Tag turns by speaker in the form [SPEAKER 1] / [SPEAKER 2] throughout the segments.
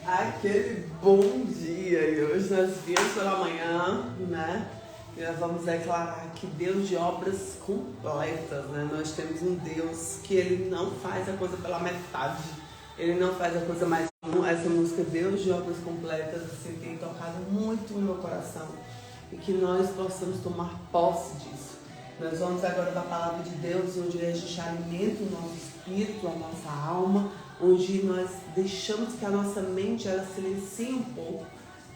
[SPEAKER 1] Aquele bom dia, e hoje nós viemos pela manhã, né? E nós vamos declarar que Deus de obras completas, né? Nós temos um Deus que Ele não faz a coisa pela metade, Ele não faz a coisa mais... Essa música Deus de obras completas, assim, tem tocado muito no meu coração e que nós possamos tomar posse disso. Nós vamos agora da palavra de Deus, onde a gente alimenta o nosso espírito, a nossa alma, onde nós deixamos que a nossa mente ela silencie um pouco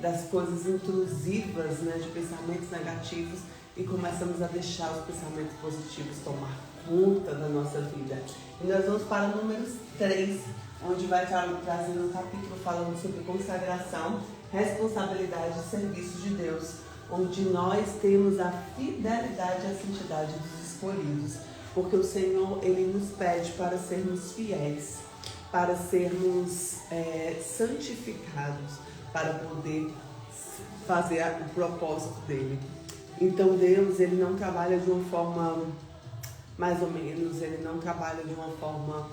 [SPEAKER 1] das coisas intrusivas, né, de pensamentos negativos e começamos a deixar os pensamentos positivos tomar conta da nossa vida. E nós vamos para Números 3, onde vai trazer um capítulo falando sobre consagração, responsabilidade e serviço de Deus, onde nós temos a fidelidade e a santidade dos escolhidos, porque o Senhor ele nos pede para sermos fiéis, para sermos santificados, para poder fazer o propósito dele. Então Deus ele não trabalha de uma forma mais ou menos, ele não trabalha de uma forma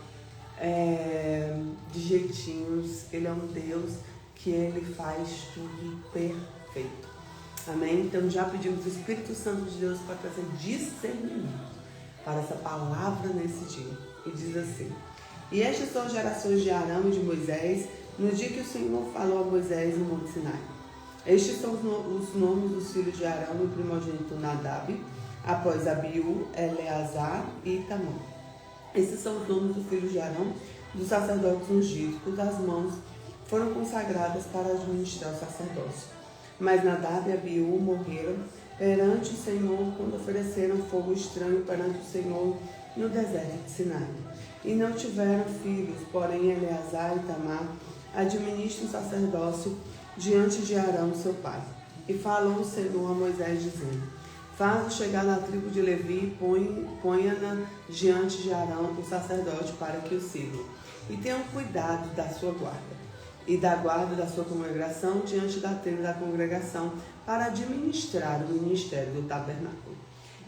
[SPEAKER 1] de jeitinhos, ele é um Deus que ele faz tudo perfeito. Amém? Então já pedimos o Espírito Santo de Deus para trazer discernimento para essa palavra nesse dia. E diz assim: e estas são as gerações de Arão e de Moisés, no dia que o Senhor falou a Moisés no Monte Sinai. Estes são os nomes dos filhos de Arão, o primogênito Nadab, após Abiú, Eleazar e Itamar. Esses são os nomes dos filhos de Arão, dos sacerdotes ungidos, cujas mãos foram consagradas para administrar o sacerdócio. Mas Nadab e Abiú morreram perante o Senhor quando ofereceram fogo estranho perante o Senhor no deserto de Sinai. E não tiveram filhos, porém Eleazar e Itamar administram o sacerdócio diante de Arão, seu pai. E falou o Senhor a Moisés, dizendo: faz-o chegar na tribo de Levi e ponha-na diante de Arão, o sacerdote, para que o sigam. E tenham cuidado da sua guarda e da guarda da sua congregação diante da tenda da congregação, para administrar o ministério do tabernáculo.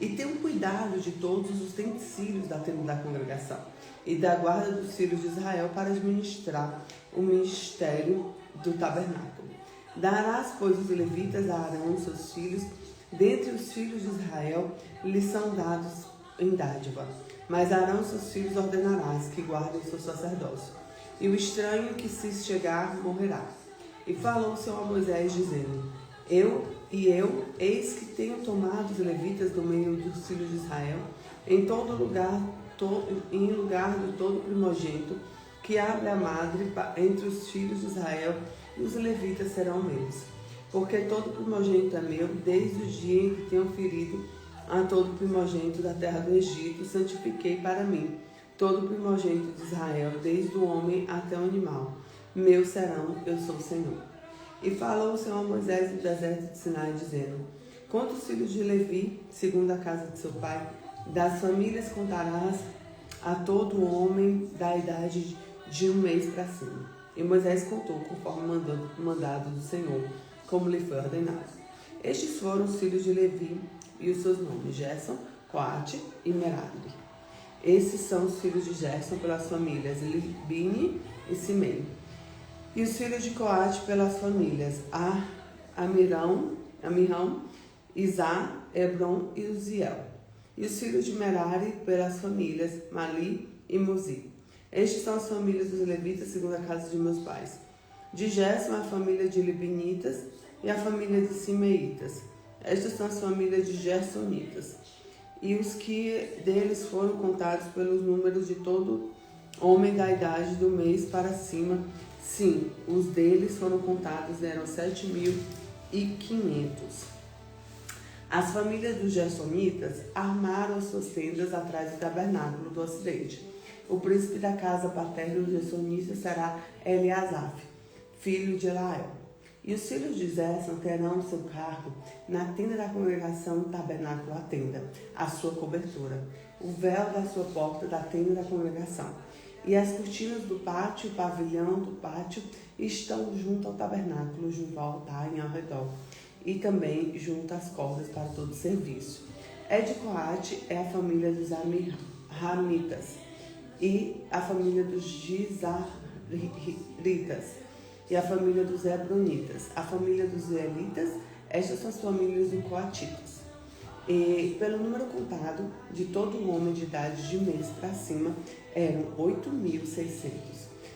[SPEAKER 1] E tenham cuidado de todos os utensílios da tenda da congregação e da guarda dos filhos de Israel, para administrar o ministério do tabernáculo. Darás, pois, os levitas a Arão, seus filhos, dentre os filhos de Israel, lhes são dados em dádiva. Mas Arão, seus filhos, ordenarás que guardem seu sacerdócio. E o estranho que se chegar morrerá. E falou o Senhor a Moisés, dizendo: eis que tenho tomado os levitas do meio dos filhos de Israel, em lugar de todo primogênito que abre a madre entre os filhos de Israel, e os levitas serão meus. Porque todo primogênito é meu, desde o dia em que tenho ferido a todo primogênito da terra do Egito, santifiquei para mim todo primogênito de Israel, desde o homem até o animal. Meus serão, eu sou o Senhor. E falou o Senhor a Moisés no deserto de Sinai, dizendo: conta os filhos de Levi, segundo a casa de seu pai, das famílias contarás a todo homem da idade de 1 mês para cima. E Moisés contou, conforme mandado do Senhor, como lhe foi ordenado. Estes foram os filhos de Levi e os seus nomes: Gerson, Coate e Merari. Esses são os filhos de Gerson pelas famílias Libni e Simei. E os filhos de Coate pelas famílias Amirão, Izá, Hebron e Uziel. E os filhos de Merari pelas famílias Mali e Muzi. Estes são as famílias dos levitas segundo a casa de meus pais. De Gerson a família de Libinitas e a família de Simeitas. Estas são as famílias de Gersonitas. E os que deles foram contados pelos números de todo homem da idade do mês para cima, sim, os deles foram contados, eram 7.500. As famílias dos Gersonitas armaram as suas tendas atrás do tabernáculo do ocidente. O príncipe da casa paterna dos Gersonitas será Eliasaf, filho de Elael. E os filhos de Gerson terão o seu cargo na tenda da congregação, no tabernáculo, a tenda, a sua cobertura, o véu da sua porta da tenda da congregação. E as cortinas do pátio, o pavilhão do pátio, estão junto ao tabernáculo, junto ao altar e ao redor, e também junto às cordas para todo serviço. De Coate é a família dos Amiramitas e a família dos Gizaritas. e a família dos Hebronitas. A família dos Israelitas, estas são as famílias dos Coatitas. E pelo número contado de todo homem de idade de mês para cima, eram 8.600,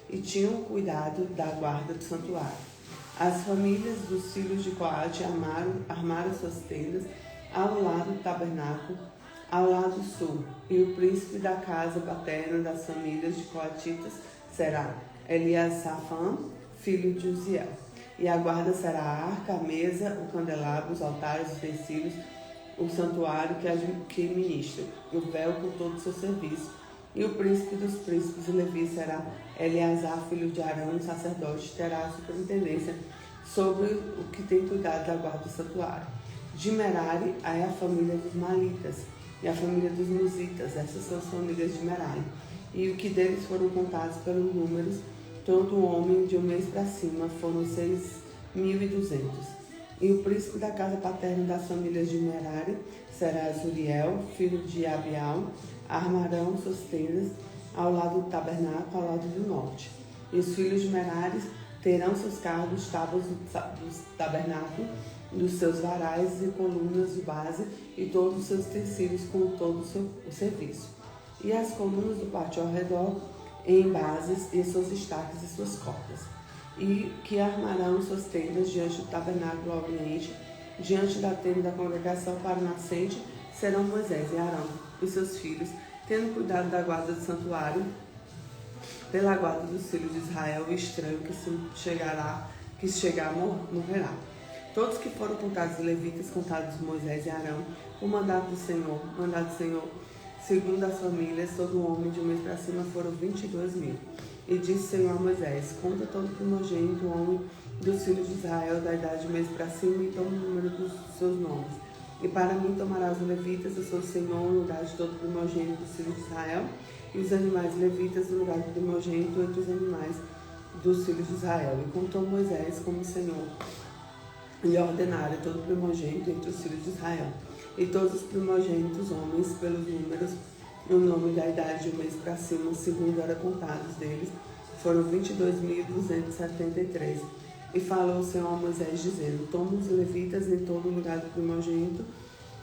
[SPEAKER 1] e tinham cuidado da guarda do santuário. As famílias dos filhos de Coate armaram suas tendas ao lado do tabernáculo, ao lado sul, e o príncipe da casa paterna das famílias de Coatitas será Eliasafã, filho de Uziel. E a guarda será a arca, a mesa, o candelabro, os altares, os utensílios, o santuário que ministra, o véu com todo o seu serviço. E o príncipe dos príncipes e Levi será Eleazar, filho de Arão, sacerdote, terá a superintendência sobre o que tem cuidado da guarda do santuário. De Merari é a família dos Malitas e a família dos Musitas, essas são as famílias de Merari. E o que deles foram contados pelos números, todo homem de um mês para cima, foram 6.200. E o príncipe da casa paterna das famílias de Merari será Zuriel, filho de Abial. Armarão suas tendas ao lado do tabernáculo, ao lado do norte. E os filhos de Merari terão seus cargos, tábuas do tabernáculo, dos seus varais e colunas de base e todos os seus utensílios com todo o serviço. E as colunas do pátio ao redor em bases e seus destaques e suas cordas. E que armarão suas tendas diante do tabernáculo ao oriente, diante da tenda da congregação para o nascente, serão Moisés e Arão e seus filhos, tendo cuidado da guarda do santuário, pela guarda dos filhos de Israel, o estranho que chegar morrerá. Todos que foram contados levitas, contados Moisés e Arão, o mandado do Senhor, segundo as famílias, todo homem de um mês para cima foram 22.000. E disse o Senhor a Moisés: conta todo primogênito homem dos filhos de Israel, da idade de um mês para cima, e toma o número dos seus nomes. E para mim tomarás os levitas, eu sou o Senhor, no lugar de todo primogênito dos filhos de Israel, e os animais levitas no lugar do primogênito entre os animais dos filhos de Israel. E contou Moisés como o Senhor lhe ordenara todo primogênito entre os filhos de Israel. E todos os primogênitos homens, pelos números, o nome da idade de um mês para cima, segundo era contados deles, foram 22.273. E falou o Senhor a Moisés, dizendo: toma os levitas em todo lugar do primogênito,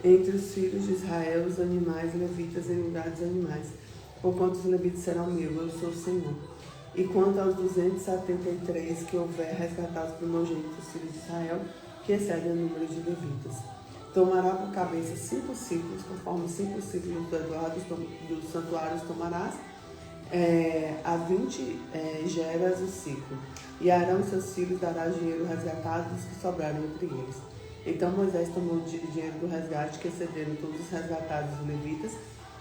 [SPEAKER 1] entre os filhos de Israel, os animais levitas em lugar dos animais, porquanto os levitas serão meus, eu sou o Senhor. E quanto aos 273 que houver resgatados primogênitos dos filhos de Israel, que excedem o número de levitas, tomará por cabeça 5 ciclos, conforme 5 ciclos dos santuários tomarás, a 20 geras o ciclo. E Arão e seus filhos dará dinheiro resgatado dos que sobraram entre eles. Então Moisés tomou o dinheiro do resgate que excederam todos os resgatados dos levitas.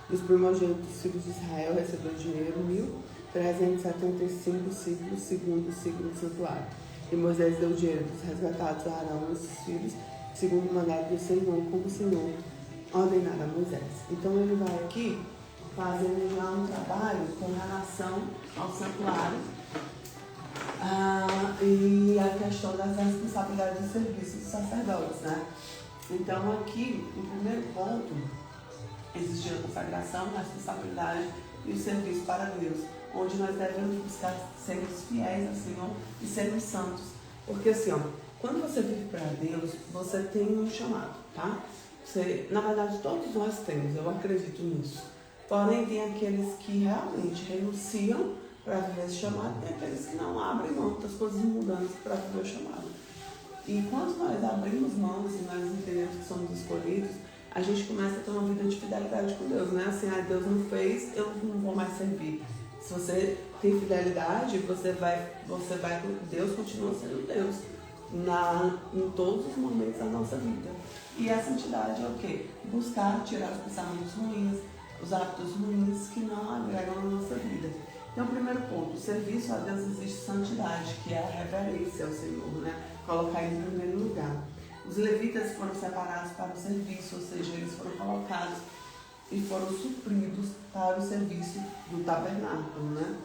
[SPEAKER 1] Dos primogênitos dos filhos de Israel recebeu dinheiro 1.375 ciclos, segundo o ciclo do santuário. E Moisés deu dinheiro dos resgatados a Arão e seus filhos, segundo o mandado do Senhor, como o Senhor ordenara a Moisés. Então ele vai aqui fazendo já um trabalho com relação ao santuário e a questão das responsabilidades do serviço dos sacerdotes, né? Então aqui, o primeiro ponto, existe a consagração, a responsabilidade e o serviço para Deus, onde nós devemos buscar sermos fiéis ao Senhor e sermos santos. Porque assim, quando você vive para Deus, você tem um chamado, tá? Na verdade, todos nós temos, eu acredito nisso. Porém, tem aqueles que realmente renunciam para viver esse chamado, e aqueles que não abrem mão das coisas mudantes para viver o chamado. E quando nós abrimos mão e nós entendemos que somos escolhidos, a gente começa a ter uma vida de fidelidade com Deus, né? Assim, Deus não fez, eu não vou mais servir. Se você tem fidelidade, Deus continua sendo Deus em todos os momentos da nossa vida. E a santidade é o quê? Buscar tirar os pensamentos ruins, os hábitos ruins que não agregam na nossa vida. Então, o primeiro ponto, o serviço a Deus existe santidade, que é a reverência ao Senhor, né? Colocar Ele em primeiro lugar. Os levitas foram separados para o serviço, ou seja, eles foram colocados e foram supridos para o serviço do tabernáculo, né?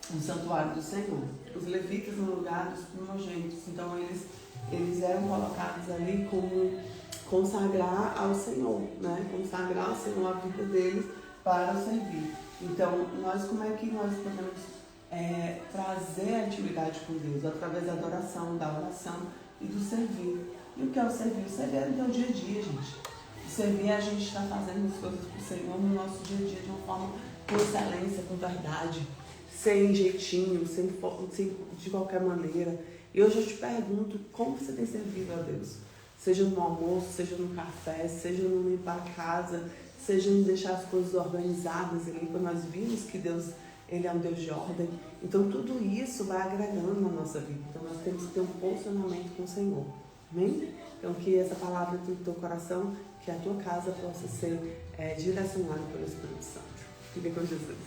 [SPEAKER 1] O santuário do Senhor. Os levitas no lugar dos primogênitos, então eles eram colocados ali como consagrar ao Senhor, né? Consagrar ao Senhor a vida deles para o servir. Então, como é que nós podemos trazer a intimidade com Deus através da adoração, da oração e do servir. E o que é o servir? O servir é no teu dia a dia, gente. O servir é a gente estar fazendo as coisas para o Senhor no nosso dia a dia de uma forma com excelência, com verdade, sem jeitinho, sem de qualquer maneira. E hoje eu te pergunto, como você tem servido a Deus? Seja no almoço, seja no café, seja no limpar a casa, seja em deixar as coisas organizadas e limpas. Nós vimos que Deus, Ele é um Deus de ordem. Então tudo isso vai agregando na nossa vida. Então nós temos que ter um posicionamento com o Senhor. Amém? Então que essa palavra do teu coração, que a tua casa possa ser direcionada pelo Espírito Santo. Fica com Jesus.